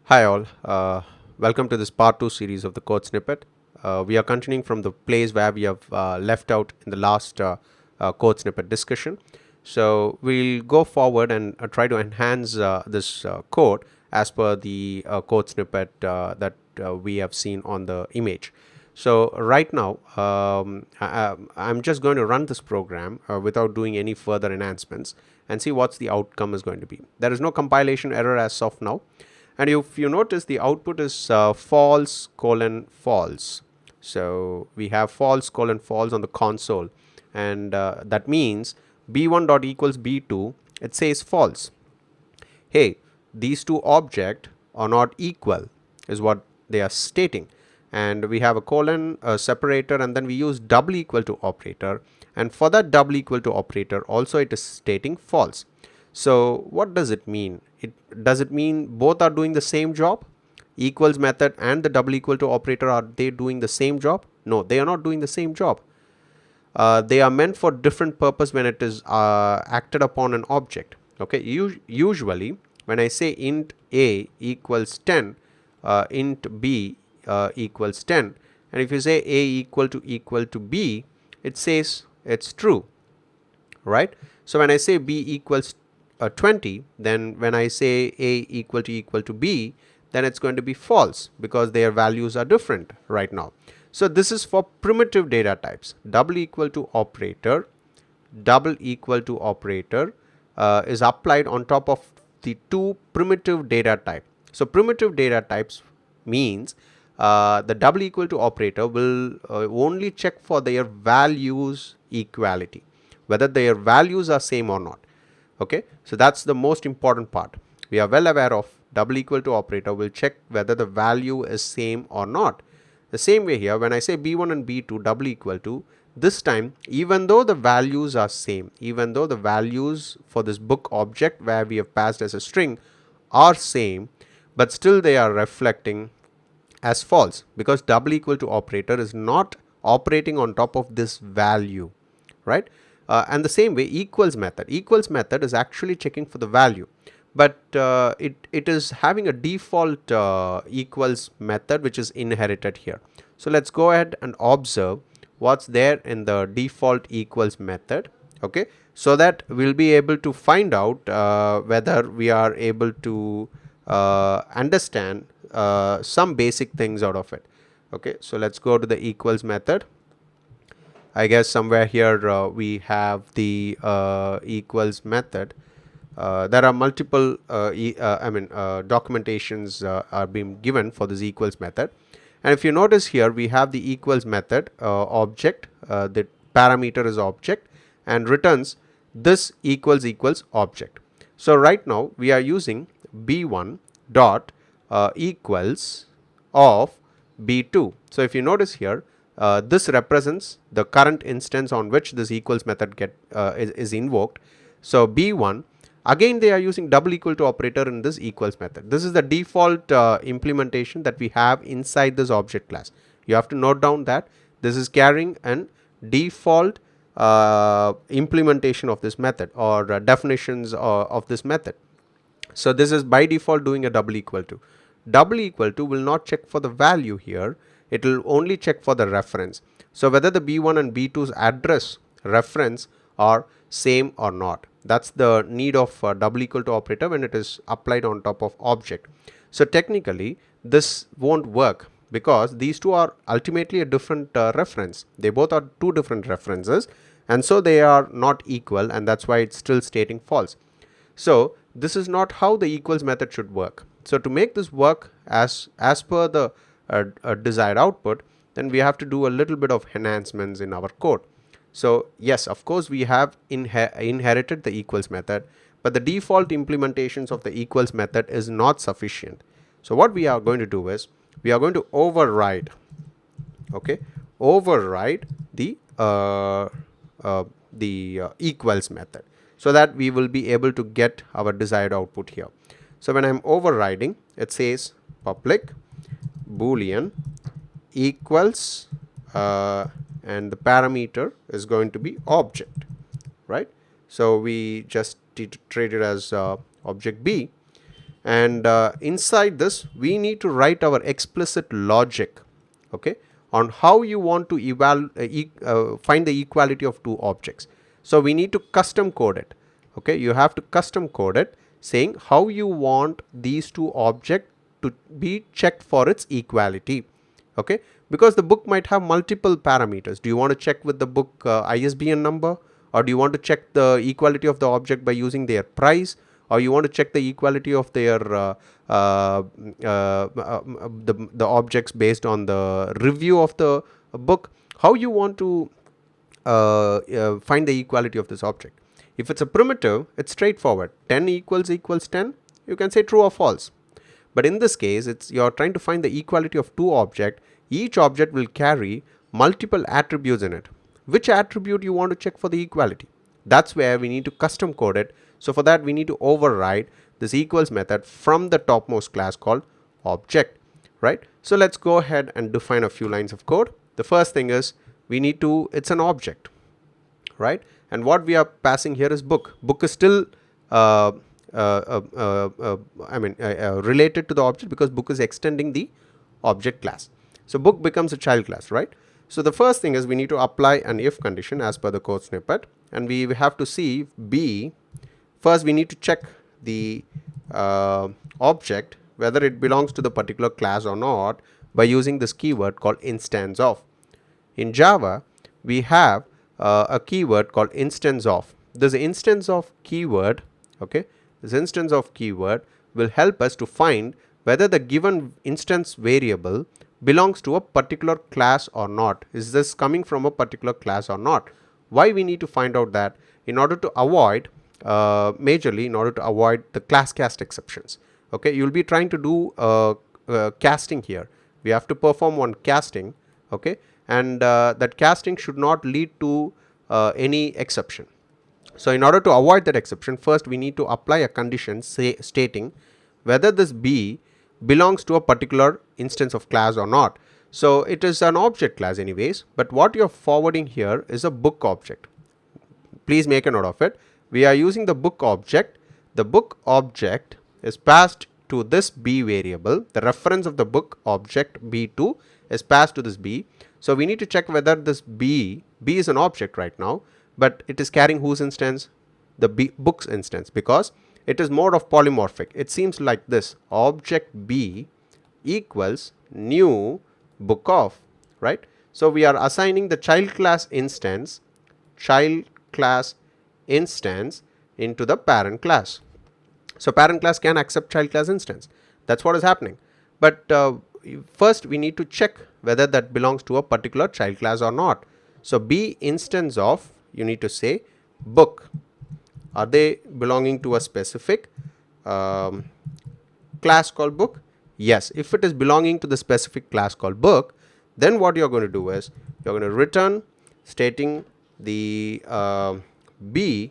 Hi all, welcome to this part 2 series of the code snippet. We are continuing from the place where we have left out in the last code snippet discussion. So we'll go forward and try to enhance this code as per the code snippet that we have seen on the image. So right now, I'm just going to run this program without doing any further enhancements and see what's the outcome is going to be. There is no compilation error as of now. And if you notice, the output is false colon false. So we have false colon false on the console, and that means b1 dot equals b2. It says false. Hey, these two objects are not equal, is what they are stating. And we have a colon, a separator, and then we use double equal to operator. And for that double equal to operator, also it is stating false. So what does it mean? Does it mean both are doing the same job? Equals method and the double equal to operator, are they doing the same job? No, they are not doing the same job. They are meant for different purpose when it is acted upon an object. Okay, usually when I say int a equals 10, int b equals 10, and if you say a equal to b, it says it's true, right? So when I say b equals 20, then when I say a equal to b, then it's going to be false because their values are different right now. So this is for primitive data types. Double equal to operator is applied on top of the two primitive data type. So primitive data types means the double equal to operator will only check for their values equality, whether their values are same or not. Okay, so that's the most important part. We are well aware of double equal to operator will check whether the value is same or not. The same way here, when I say b1 and b2 double equal to, this time even though the values are same, even though the values for this book object where we have passed as a string are same, but still they are reflecting as false because double equal to operator is not operating on top of this value, right? And the same way equals method is actually checking for the value, but it is having a default equals method which is inherited here. So let's go ahead and observe what's there in the default equals method. Okay, so that we'll be able to find out whether we are able to understand some basic things out of it. Okay, so let's go to the equals method. I guess somewhere here we have the equals method. There are multiple documentations are being given for this equals method, and if you notice here we have the equals method object, the parameter is object and returns this equals object. So right now we are using b1 dot equals of b2. So if you notice here, this represents the current instance on which this equals method is invoked. So b1, again they are using double equal to operator in this equals method. This is the default implementation that we have inside this object class. You have to note down that this is carrying an default implementation of this method or definitions of this method. So this is by default doing a double equal to. Double equal to will not check for the value here, it will only check for the reference. So whether the b1 and b2's address reference are same or not. That's the need of double equal to operator when it is applied on top of object. So technically this won't work because these two are ultimately a different reference. They both are two different references, and so they are not equal, and that's why it's still stating false. So this is not how the equals method should work. So to make this work as per the desired output, then we have to do a little bit of enhancements in our code. So yes, of course we have inherited the equals method, but the default implementations of the equals method is not sufficient. So what we are going to do is we are going to override, okay, override the equals method, so that we will be able to get our desired output here. So when I'm overriding, it says public boolean equals and the parameter is going to be object, right? So we just treat it as object B, and inside this we need to write our explicit logic, okay, on how you want to find the equality of two objects. So we need to custom code it, okay. You have to custom code it saying how you want these two objects to be checked for its equality, okay, because the book might have multiple parameters. Do you want to check with the book ISBN number, or do you want to check the equality of the object by using their price, or you want to check the equality of their the objects based on the review of the book? How you want to find the equality of this object? If it's a primitive, it's straightforward. 10 equals 10, you can say true or false. But in this case, it's you're trying to find the equality of two objects. Each object will carry multiple attributes in it. Which attribute you want to check for the equality? That's where we need to custom code it. So for that we need to override this equals method from the topmost class called object, right? So let's go ahead and define a few lines of code. The first thing is we need to, it's an object, right? And what we are passing here is book. Book is still related to the object because book is extending the object class. So book becomes a child class, right? So the first thing is we need to apply an if condition as per the code snippet, and we have to see B. First we need to check the object whether it belongs to the particular class or not by using this keyword called instance of. In Java we have a keyword called instance of. This instance of keyword, okay, this instance of keyword will help us to find whether the given instance variable belongs to a particular class or not. Is this coming from a particular class or not? Why we need to find out that? In order to avoid majorly in order to avoid the class cast exceptions, okay. You'll be trying to do casting here. We have to perform one casting, okay, and that casting should not lead to any exception. So in order to avoid that exception, first we need to apply a condition stating whether this B belongs to a particular instance of class or not. So it is an object class anyways, but what you're forwarding here is a book object. Please make a note of it. We are using the book object. The book object is passed to this B variable. The reference of the book object B2 is passed to this B. So we need to check whether this B is an object right now, but it is carrying whose instance? The book's instance, because it is mode of polymorphic. It seems like this: object B equals new book of, right? So we are assigning the child class instance into the parent class. So parent class can accept child class instance. That's what is happening. But first we need to check whether that belongs to a particular child class or not. So B instance of, you need to say book. Are they belonging to a specific class called book? Yes. If it is belonging to the specific class called book, then what you're going to do is you're going to return stating the B.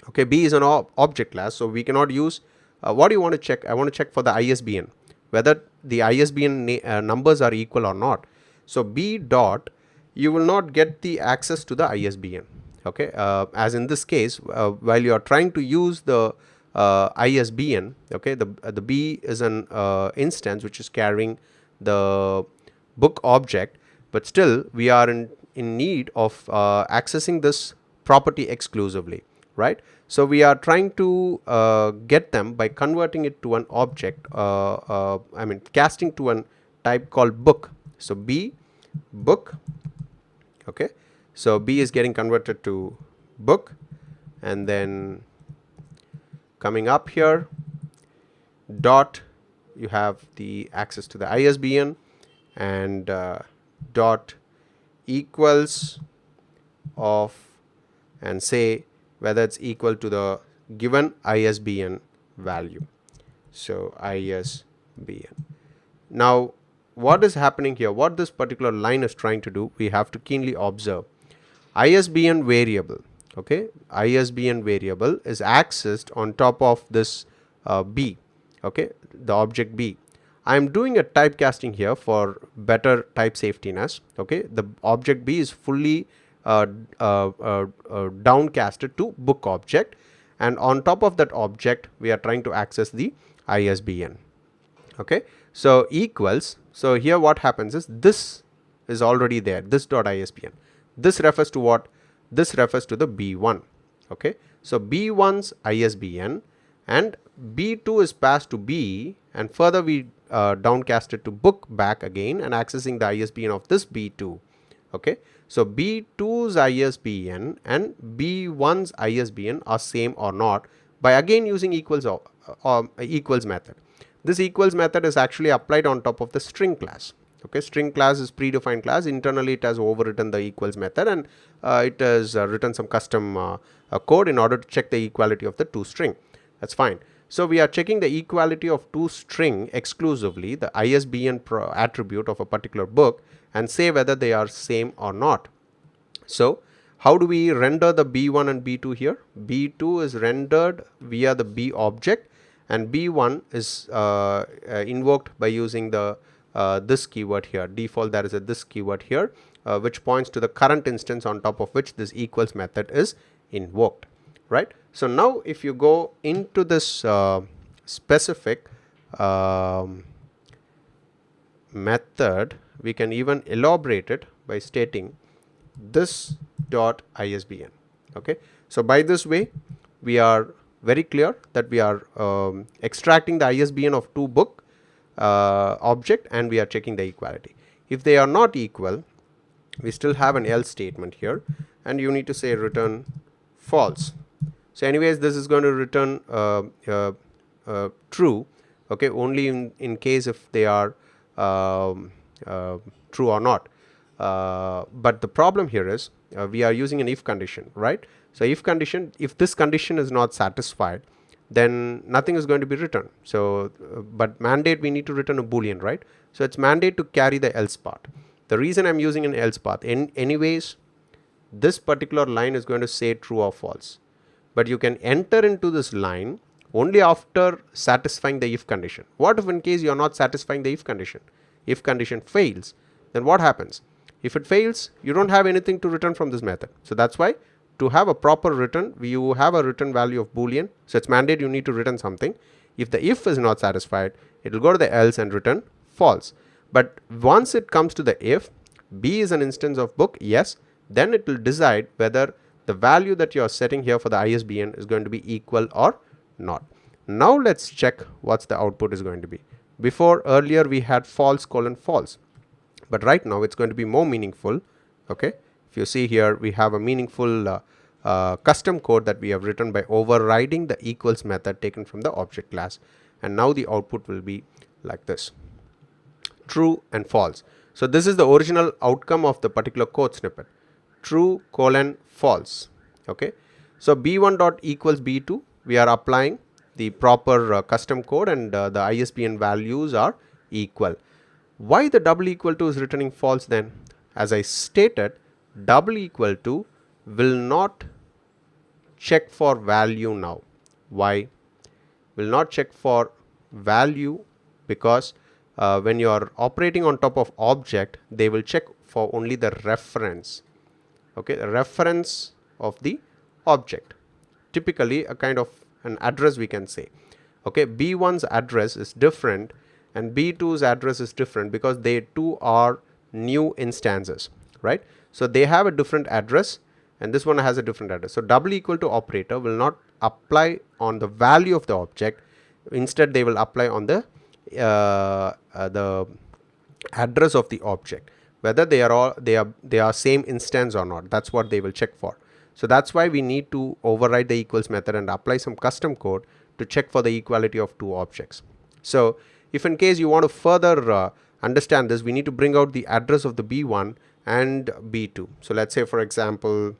Okay, B is an object class, so we cannot use what do you want to check? I want to check for the ISBN, whether the ISBN numbers are equal or not. So B dot, you will not get the access to the ISBN, okay, as in this case while you are trying to use the ISBN, okay, the B is an instance which is carrying the book object, but still we are in need of accessing this property exclusively, right? So we are trying to get them by converting it to an object, casting to an type called book. So B book, okay, so B is getting converted to book, and then coming up here dot, you have the access to the ISBN, and dot equals of, and say whether it's equal to the given ISBN value. So ISBN. Now what is happening here, what this particular line is trying to do, we have to keenly observe. ISBN variable, okay, ISBN variable is accessed on top of this B, okay, the object B. I am doing a typecasting here for better type safetiness, okay. The object B is fully downcasted to book object, and on top of that object we are trying to access the ISBN. Okay, so equals, so here what happens is this is already there, this dot ISBN. This refers to what? This refers to the B1. Okay, so B1's ISBN and B2 is passed to B, and further we downcast it to book back again and accessing the ISBN of this B2. Okay, so B2's ISBN and B1's ISBN are same or not by again using equals or equals method. This equals method is actually applied on top of the string class. Okay, string class is predefined class. Internally it has overwritten the equals method, and it has written some custom code in order to check the equality of the two string. That's fine. So we are checking the equality of two string exclusively, the ISBN attribute of a particular book, and say whether they are same or not. So how do we render the B1 and B2 here? B2 is rendered via the B object, and B1 is invoked by using the this keyword here. Default there is a this keyword here, which points to the current instance on top of which this equals method is invoked, right? So now if you go into this specific method, we can even elaborate it by stating this dot ISBN. Okay, so by this way we are very clear that we are extracting the ISBN of two book object, and we are checking the equality. If they are not equal, we still have an else statement here, and you need to say return false. So anyways, this is going to return true, okay, only in case if they are true or not. But the problem here is we are using an if condition, right? So if condition, if this condition is not satisfied, then nothing is going to be written. So but mandate, we need to return a boolean, right? So it's mandate to carry the else part. The reason I'm using an else path, anyways this particular line is going to say true or false, but you can enter into this line only after satisfying the if condition. What if in case you are not satisfying the if condition fails, then what happens? If it fails, you don't have anything to return from this method. So that's why to have a proper return, you have a return value of boolean, so it's mandate you need to return something. If the if is not satisfied, it will go to the else and return false. But once it comes to the if, B is an instance of book, yes, then it will decide whether the value that you are setting here for the ISBN is going to be equal or not. Now let's check what's the output is going to be. Before, earlier we had false colon false, but right now it's going to be more meaningful. Okay, if you see here, we have a meaningful custom code that we have written by overriding the equals method taken from the object class, and now the output will be like this: true and false. So this is the original outcome of the particular code snippet: true colon false. Okay, so B1 dot equals B2, we are applying the proper custom code, and the ISBN values are equal. Why the double equal to is returning false then? As I stated, double equal to will not check for value now. Why? Will not check for value because when you are operating on top of object, they will check for only the reference. Okay, the reference of the object, typically a kind of an address, we can say. Okay, B1's address is different and B2's address is different because they two are new instances, right? So they have a different address and this one has a different address. So double equal to operator will not apply on the value of the object. Instead, they will apply on the address of the object, whether they are same instance or not. That's what they will check for. So that's why we need to override the equals method and apply some custom code to check for the equality of two objects. So if in case you want to further understand this, we need to bring out the address of the B1 and B2. So let's say, for example,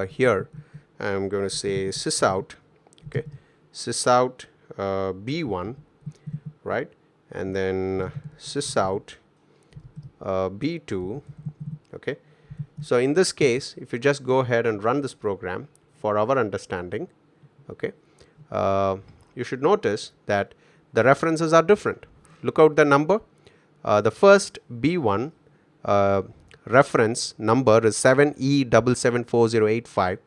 here I'm going to say sysout, okay, sysout B1, right, and then sysout B2. Okay, so in this case, if you just go ahead and run this program for our understanding, okay, you should notice that the references are different. Look out the number. The first B1 reference number is 7E774085,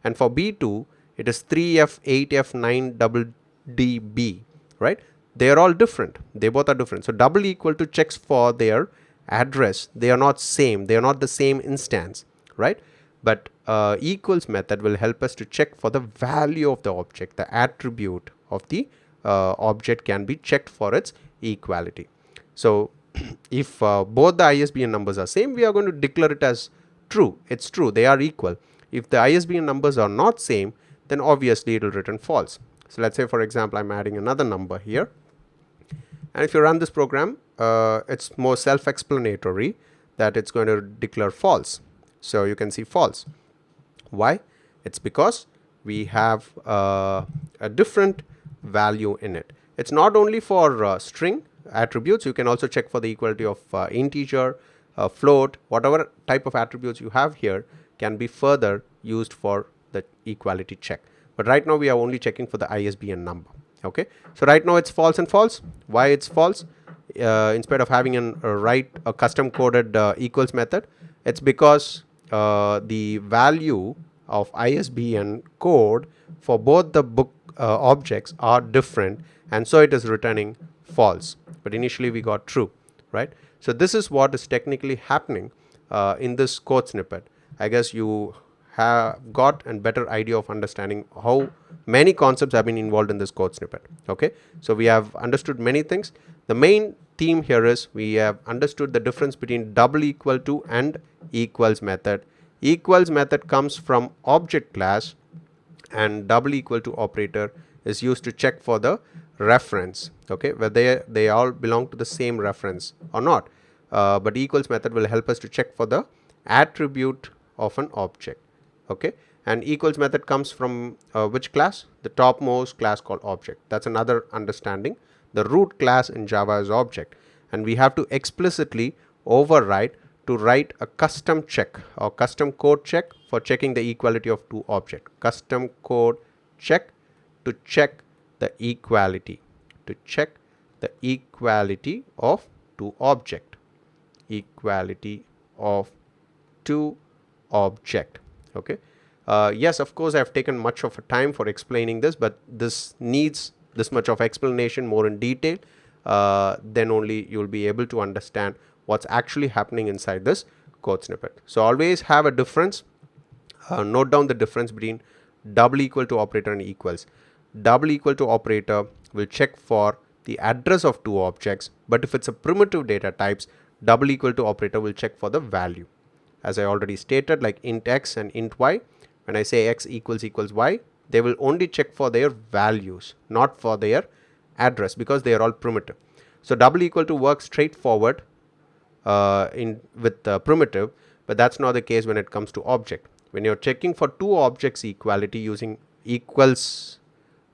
and for B2 it is 3F8F9DDB. right? They are all different. They both are different. So double equal to checks for their address. They are not same. They are not the same instance, right? But equals method will help us to check for the value of the object. The attribute of the object can be checked for its equality. So if both the ISBN numbers are same, we are going to declare it as true. It's true, they are equal. If the ISBN numbers are not same, then obviously it will return false. So let's say, for example, I'm adding another number here, and if you run this program, it's more self-explanatory that it's going to declare false. So you can see false. Why? It's because we have a different value in it. It's not only for string attributes. You can also check for the equality of integer, float, whatever type of attributes you have here can be further used for the equality check. But right now we are only checking for the ISBN number. Okay, so right now it's false and false. Why it's false? Instead of having a custom coded equals method, it's because the value of ISBN code for both the book objects are different, and so it is returning false, but initially we got true, right? So this is what is technically happening in this code snippet. I guess you have got a better idea of understanding how many concepts have been involved in this code snippet. Okay, so we have understood many things. The main theme here is we have understood the difference between double equal to and equals method. Equals method comes from object class, and double equal to operator is used to check for the reference, okay, whether they all belong to the same reference or not. But equals method will help us to check for the attribute of an object. Okay, and equals method comes from which class? The topmost class called object. That's another understanding. The root class in Java is object, and we have to explicitly override to write a custom check or custom code check for checking the equality of two objects. Custom code check to check the equality, to check the equality of two object, equality of two object. Okay, yes, of course I have taken much of a time for explaining this, but this needs this much of explanation more in detail. Then only you will be able to understand what's actually happening inside this code snippet. So always have a difference. Note down the difference between double equal to operator and equals. Double equal to operator will check for the address of two objects, but if it's a primitive data types, double equal to operator will check for the value. As I already stated, like int x and int y, when I say x equals y, they will only check for their values, not for their address, because they are all primitive. So double equal to works straightforward with primitive, but that's not the case when it comes to object. When you're checking for two objects equality using equals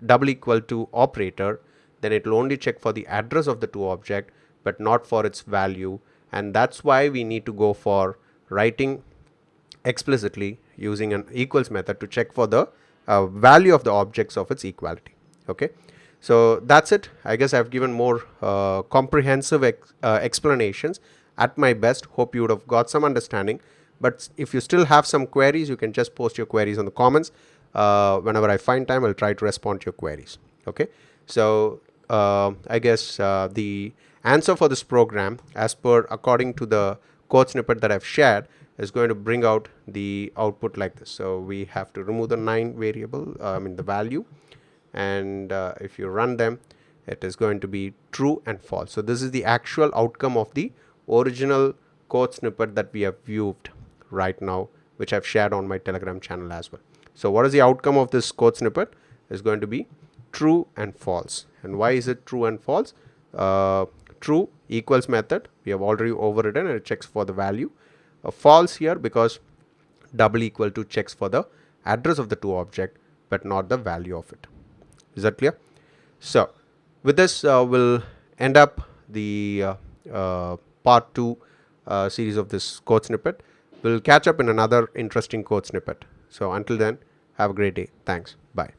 double equal to operator, then it will only check for the address of the two object, but not for its value. And that's why we need to go for writing explicitly using an equals method to check for the value of the objects of its equality. Okay, so that's it. I guess I've given more comprehensive explanations at my best. Hope you would have got some understanding, but if you still have some queries, you can just post your queries in the comments. Whenever I find time, I'll try to respond to your queries. Okay, so I guess the answer for this program, as per according to the code snippet that I've shared, is going to bring out the output like this. So we have to remove the 9 variable, the value, and if you run them, it is going to be true and false. So this is the actual outcome of the original code snippet that we have viewed right now, which I've shared on my Telegram channel as well. So what is the outcome of this code snippet? Is going to be true and false. And why is it true and false? True, equals method, we have already overridden and it checks for the value. False here because double equal to checks for the address of the two object, but not the value of it. Is that clear? So with this we'll end up the part 2 series of this code snippet. We'll catch up in another interesting code snippet. So until then, have a great day. Thanks. Bye.